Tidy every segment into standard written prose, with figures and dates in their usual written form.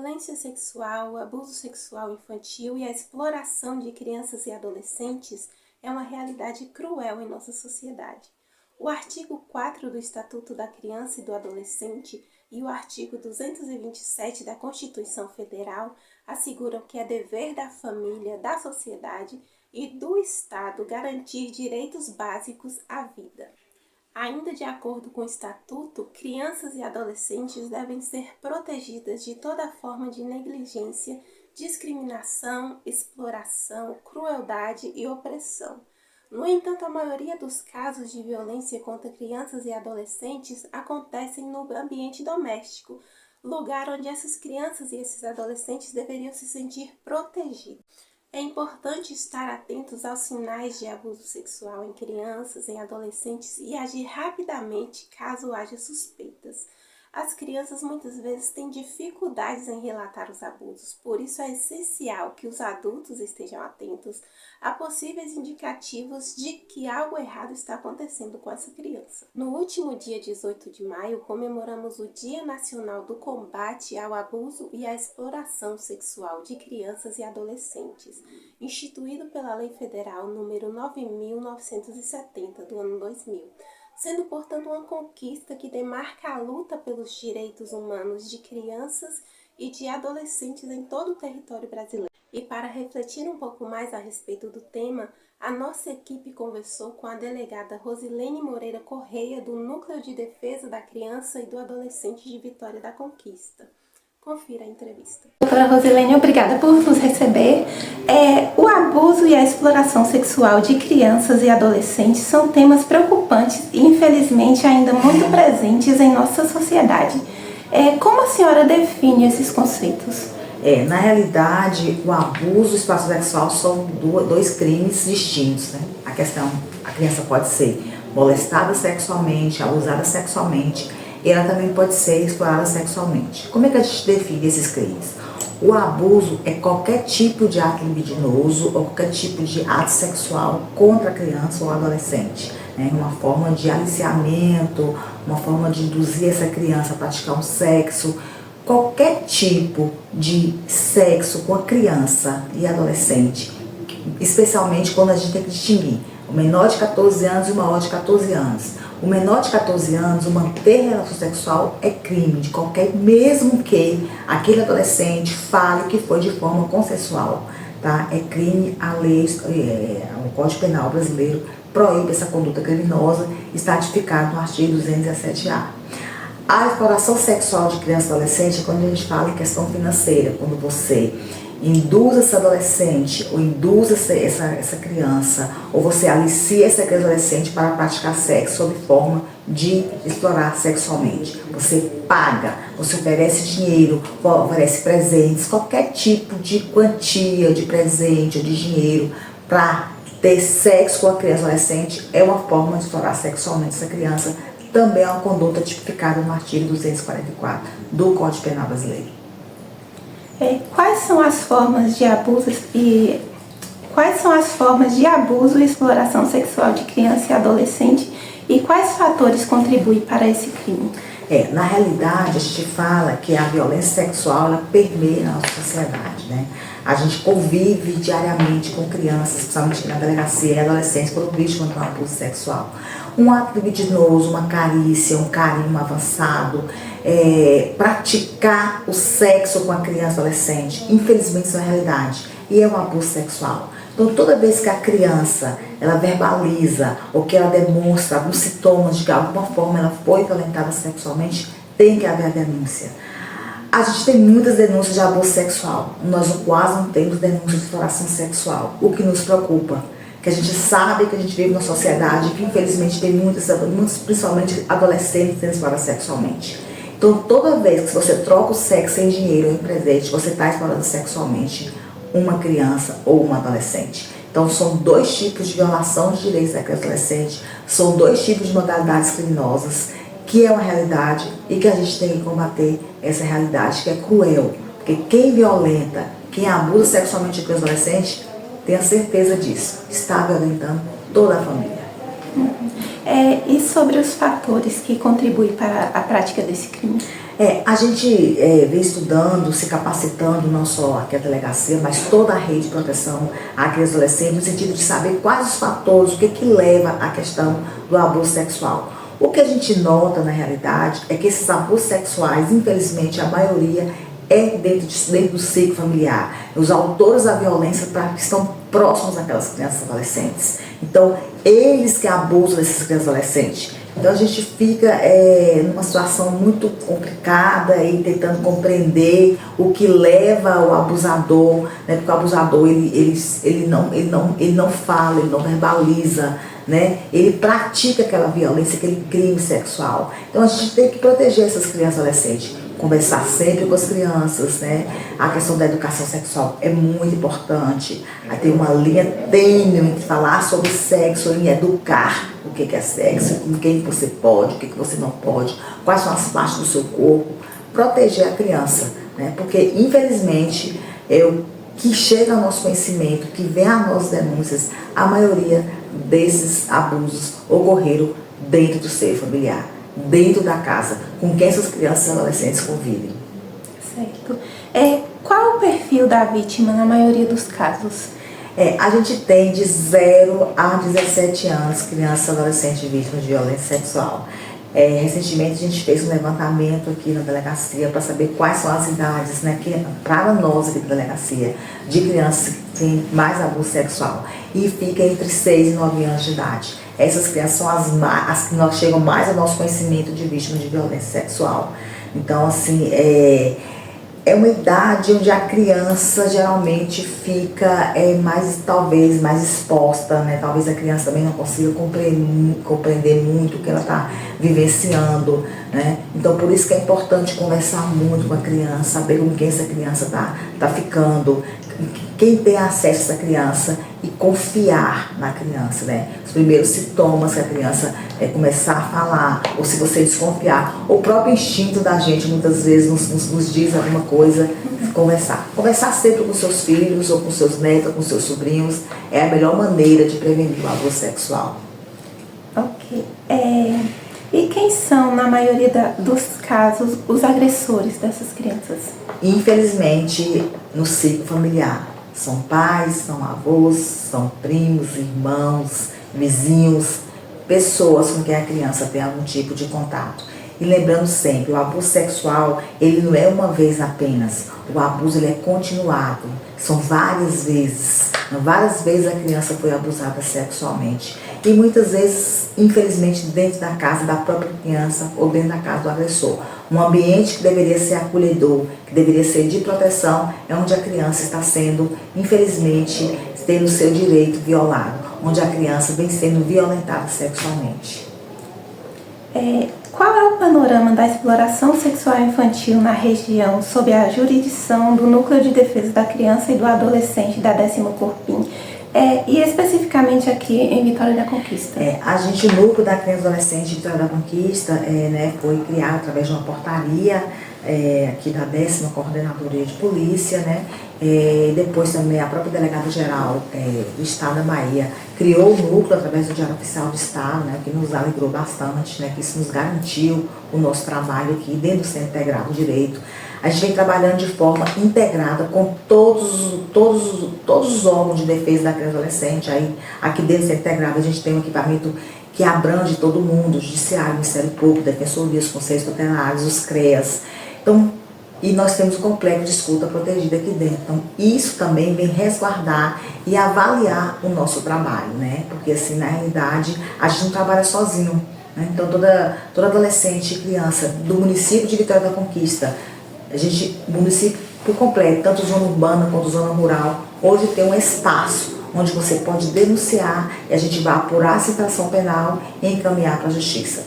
violência sexual, o abuso sexual infantil e a exploração de crianças e adolescentes é uma realidade cruel em nossa sociedade. O artigo 4 do Estatuto da Criança e do Adolescente e o artigo 227 da Constituição Federal asseguram que é dever da família, da sociedade e do Estado garantir direitos básicos à vida. Ainda de acordo com o Estatuto, crianças e adolescentes devem ser protegidas de toda forma de negligência, discriminação, exploração, crueldade e opressão. No entanto, a maioria dos casos de violência contra crianças e adolescentes acontecem no ambiente doméstico, lugar onde essas crianças e esses adolescentes deveriam se sentir protegidos. É importante estar atentos aos sinais de abuso sexual em crianças, em adolescentes e agir rapidamente caso haja suspeitas. As crianças muitas vezes têm dificuldades em relatar os abusos, por isso é essencial que os adultos estejam atentos a possíveis indicativos de que algo errado está acontecendo com essa criança. No último dia 18 de maio, comemoramos o Dia Nacional do Combate ao Abuso e à Exploração Sexual de Crianças e Adolescentes, instituído pela Lei Federal nº 9.970 do ano 2000. Sendo, portanto, uma conquista que demarca a luta pelos direitos humanos de crianças e de adolescentes em todo o território brasileiro. E para refletir um pouco mais a respeito do tema, a nossa equipe conversou com a delegada Rosilene Moreira Correia, do Núcleo de Defesa da Criança e do Adolescente de Vitória da Conquista. Confira a entrevista. Doutora Rosilene, obrigada por nos receber. O abuso e a exploração sexual de crianças e adolescentes são temas preocupantes e, infelizmente, ainda muito presentes em nossa sociedade. Como a senhora define esses conceitos? Na realidade, o abuso e a exploração sexual são dois crimes distintos, né? A criança pode ser molestada sexualmente, abusada sexualmente, e ela também pode ser explorada sexualmente. Como é que a gente define esses crimes? O abuso é qualquer tipo de ato libidinoso ou qualquer tipo de ato sexual contra a criança ou adolescente, né? Uma forma de aliciamento, uma forma de induzir essa criança a praticar um sexo. Qualquer tipo de sexo com a criança e adolescente, especialmente quando a gente tem que distinguir o menor de 14 anos e o maior de 14 anos. O menor de 14 anos, o manter relação sexual é crime de qualquer, mesmo que aquele adolescente fale que foi de forma consensual, tá? É crime, a lei, o Código Penal brasileiro proíbe essa conduta criminosa, está tipificado no artigo 217-A. A exploração sexual de criança e adolescente é quando a gente fala em questão financeira, quando você induz esse adolescente ou induz essa criança, ou você alicia essa criança adolescente para praticar sexo sob forma de explorar sexualmente. Você paga, você oferece dinheiro, oferece presentes, qualquer tipo de quantia de presente ou de dinheiro para ter sexo com a criança adolescente é uma forma de explorar sexualmente essa criança. Também é uma conduta tipificada no artigo 244 do Código Penal brasileiro. Quais são as formas de abuso e exploração sexual de criança e adolescente e quais fatores contribuem para esse crime? Na realidade, a gente fala que a violência sexual ela permeia a nossa sociedade, né? A gente convive diariamente com crianças, principalmente na delegacia e adolescentes, quando vítimas de um abuso sexual. Um ato libidinoso, uma carícia, um carinho avançado, praticar o sexo com a criança e adolescente, infelizmente isso é uma realidade, e é um abuso sexual. Então, toda vez que a criança ela verbaliza ou que ela demonstra alguns sintomas de que de alguma forma ela foi violentada sexualmente, tem que haver a denúncia. A gente tem muitas denúncias de abuso sexual, nós quase não temos denúncias de exploração sexual, o que nos preocupa. Que a gente sabe que a gente vive numa sociedade que infelizmente tem muitos principalmente adolescentes sendo explorados sexualmente. Então, toda vez que você troca o sexo em dinheiro ou em presente, você está explorando sexualmente uma criança ou uma adolescente. Então, são dois tipos de violação de direitos da criança e adolescente, são dois tipos de modalidades criminosas, que é uma realidade e que a gente tem que combater essa realidade que é cruel. Porque quem violenta, quem abusa sexualmente de criança e adolescente, tenha certeza disso, está violentando toda a família. E sobre os fatores que contribuem para a prática desse crime? A gente vem estudando, se capacitando, não só aqui a delegacia, mas toda a rede de proteção à criança e adolescente, no sentido de saber quais os fatores, o que leva à questão do abuso sexual. O que a gente nota, na realidade, é que esses abusos sexuais, infelizmente, a maioria é dentro do ciclo familiar. Os autores da violência estão próximos daquelas crianças e adolescentes. Então, eles que abusam dessas crianças e adolescentes. Então, a gente fica numa situação muito complicada e tentando compreender o que leva o abusador, né? Porque o abusador, ele não fala, ele não verbaliza, né? Ele pratica aquela violência, aquele crime sexual. Então, a gente tem que proteger essas crianças e adolescentes. Conversar sempre com as crianças, né? A questão da educação sexual é muito importante. Aí tem uma linha tênue entre falar sobre sexo e educar o que é sexo, com quem você pode, o que você não pode, quais são as partes do seu corpo. Proteger a criança, né? Porque, infelizmente, que chega ao nosso conhecimento, que vem às nossas denúncias, a maioria desses abusos ocorreram dentro do seio familiar, dentro da casa, com quem essas crianças e adolescentes convivem. Certo. Qual o perfil da vítima na maioria dos casos? A gente tem de 0 a 17 anos crianças e adolescentes vítimas de violência sexual. Recentemente a gente fez um levantamento aqui na delegacia para saber quais são as idades, né, para nós aqui da delegacia, de crianças que têm mais abuso sexual. E fica entre 6 e 9 anos de idade. Essas crianças são as que chegam mais ao nosso conhecimento de vítimas de violência sexual. Então, assim, é uma idade onde a criança geralmente fica talvez mais exposta, né? Talvez a criança também não consiga compreender muito o que ela está vivenciando, né? Então, por isso que é importante conversar muito com a criança, saber com quem essa criança está ficando, quem tem acesso a essa criança e confiar na criança, né? Os primeiros sintomas que a criança começar a falar, ou se você desconfiar, o próprio instinto da gente muitas vezes nos diz alguma coisa, conversar. Conversar sempre com seus filhos, ou com seus netos, ou com seus sobrinhos, é a melhor maneira de prevenir o abuso sexual. Ok. E quem são, na maioria dos casos, os agressores dessas crianças? Infelizmente, no ciclo familiar. São pais, são avós, são primos, irmãos, vizinhos, pessoas com quem a criança tem algum tipo de contato. E lembrando sempre, o abuso sexual, ele não é uma vez apenas. O abuso, ele é continuado. São várias vezes. Várias vezes a criança foi abusada sexualmente. E muitas vezes, infelizmente, dentro da casa da própria criança ou dentro da casa do agressor. Um ambiente que deveria ser acolhedor, que deveria ser de proteção, é onde a criança está sendo, infelizmente, tendo o seu direito violado. Onde a criança vem sendo violentada sexualmente. Qual é o panorama da exploração sexual infantil na região sob a jurisdição do Núcleo de Defesa da Criança e do Adolescente da 10ª Corpim? E especificamente aqui em Vitória da Conquista. O Núcleo da Criança e Adolescente de Vitória da Conquista foi criado através de uma portaria aqui da 10ª Coordenadoria de Polícia, né? Depois também a própria Delegada-Geral do Estado da Bahia criou o núcleo através do Diário Oficial do Estado, né? Que nos alegrou bastante, né? Que isso nos garantiu o nosso trabalho aqui dentro do Centro Integrado do Direito. A gente vem trabalhando de forma integrada com todos os órgãos de defesa da criança e adolescente. Aí, aqui dentro do Centro Integrado a gente tem um equipamento que abrange todo mundo, o Judiciário, o Ministério Público, Defensoria, os Conselhos Tutelares, os CREAS. Então, e nós temos um complexo de escuta protegida aqui dentro. Então, isso também vem resguardar e avaliar o nosso trabalho, né? Porque, assim, na realidade, a gente não trabalha sozinho, né? Então, toda adolescente e criança do município de Vitória da Conquista, o município por completo, tanto zona urbana quanto zona rural, hoje tem um espaço onde você pode denunciar e a gente vai apurar a citação penal e encaminhar para a justiça.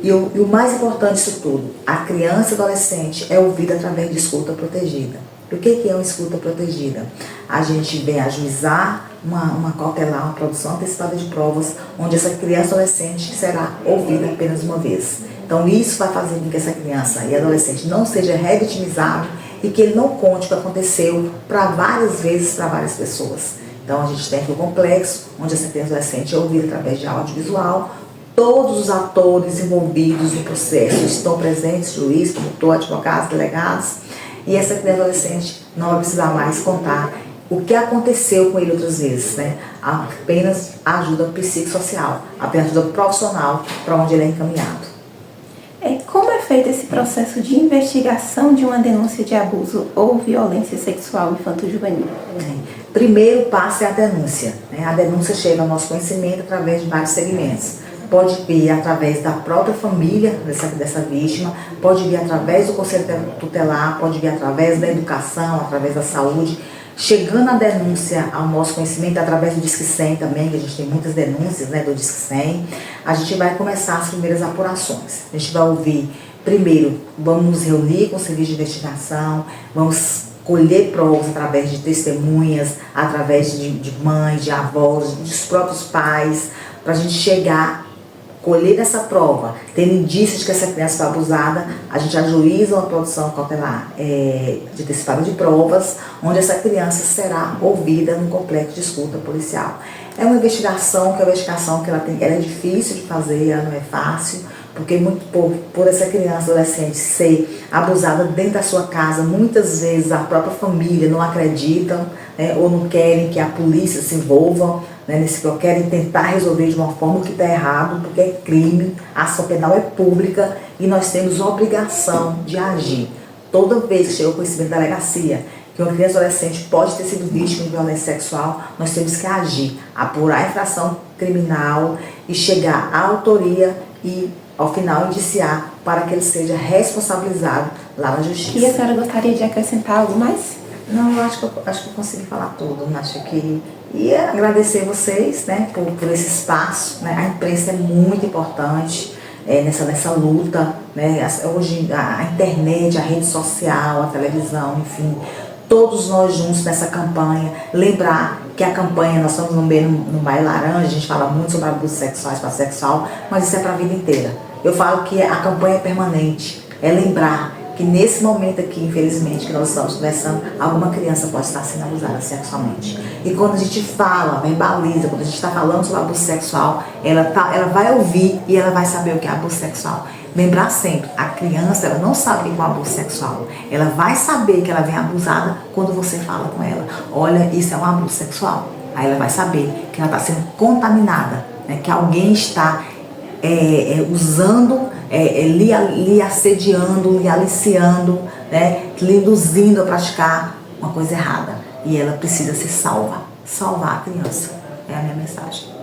E o mais importante disso tudo, a criança e adolescente é ouvida através de escuta protegida. E o que é uma escuta protegida? A gente vem ajuizar uma cautelar, uma produção antecipada de provas, onde essa criança e adolescente será ouvida apenas uma vez. Então isso vai fazer com que essa criança e adolescente não seja revitimizado e que ele não conte o que aconteceu para várias vezes para várias pessoas. Então a gente tem aqui o complexo, onde essa criança e adolescente é ouvida através de audiovisual, todos os atores envolvidos no processo estão presentes, juiz, promotor, advogados, delegados, e essa criança adolescente não vai precisar mais contar o que aconteceu com ele outras vezes, né? Apenas ajuda psicossocial, apenas ajuda profissional para onde ele é encaminhado. Como é feito esse processo de investigação de uma denúncia de abuso ou violência sexual infanto-juvenil? Primeiro passo é a denúncia, né? A denúncia chega ao nosso conhecimento através de vários segmentos. Pode vir através da própria família dessa vítima, pode vir através do conselho tutelar, pode vir através da educação, através da saúde. Chegando a denúncia ao nosso conhecimento, através do Disque 100 também, que a gente tem muitas denúncias, né, do Disque 100, a gente vai começar as primeiras apurações. A gente vai ouvir, primeiro, vamos nos reunir com o serviço de investigação, vamos colher provas através de testemunhas, através de mães, de avós, dos próprios pais, para a gente chegar, colher essa prova, tendo indícios de que essa criança foi abusada, a gente ajuiza uma produção cautelar de antecipada de provas, onde essa criança será ouvida num complexo de escuta policial. É uma investigação que ela é difícil de fazer, ela não é fácil, porque muito por essa criança adolescente ser abusada dentro da sua casa, muitas vezes a própria família não acredita, né, ou não querem que a polícia se envolva, né, querem tentar resolver de uma forma que está errado, porque é crime, a ação penal é pública e nós temos obrigação de agir. Toda vez que chega o conhecimento da delegacia que uma criança adolescente pode ter sido vítima de violência sexual, nós temos que agir, apurar a infração criminal e chegar à autoria e, ao final, indiciar para que ele seja responsabilizado lá na justiça. E a senhora gostaria de acrescentar algo mais? Não, eu acho que eu consegui falar tudo. Acho que ia agradecer vocês, né, por esse espaço, né? A imprensa é muito importante nessa luta, né? Hoje a internet, a rede social, a televisão, enfim, todos nós juntos nessa campanha. Lembrar que a campanha, nós estamos no Bairro Laranja, a gente fala muito sobre abuso sexual, espaço sexual, mas isso é para a vida inteira. Eu falo que a campanha é permanente, é lembrar que nesse momento aqui, infelizmente, que nós estamos conversando, alguma criança pode estar sendo abusada sexualmente. E quando a gente fala, verbaliza, quando a gente está falando sobre abuso sexual, ela vai ouvir e ela vai saber o que é abuso sexual. Lembrar sempre, a criança ela não sabe o que é abuso sexual. Ela vai saber que ela vem abusada quando você fala com ela. Olha, isso é um abuso sexual. Aí ela vai saber que ela está sendo contaminada, né? Que alguém está usando, lhe assediando, lhe aliciando, né? Lhe induzindo a praticar uma coisa errada. E ela precisa ser salva. Salvar a criança. É a minha mensagem.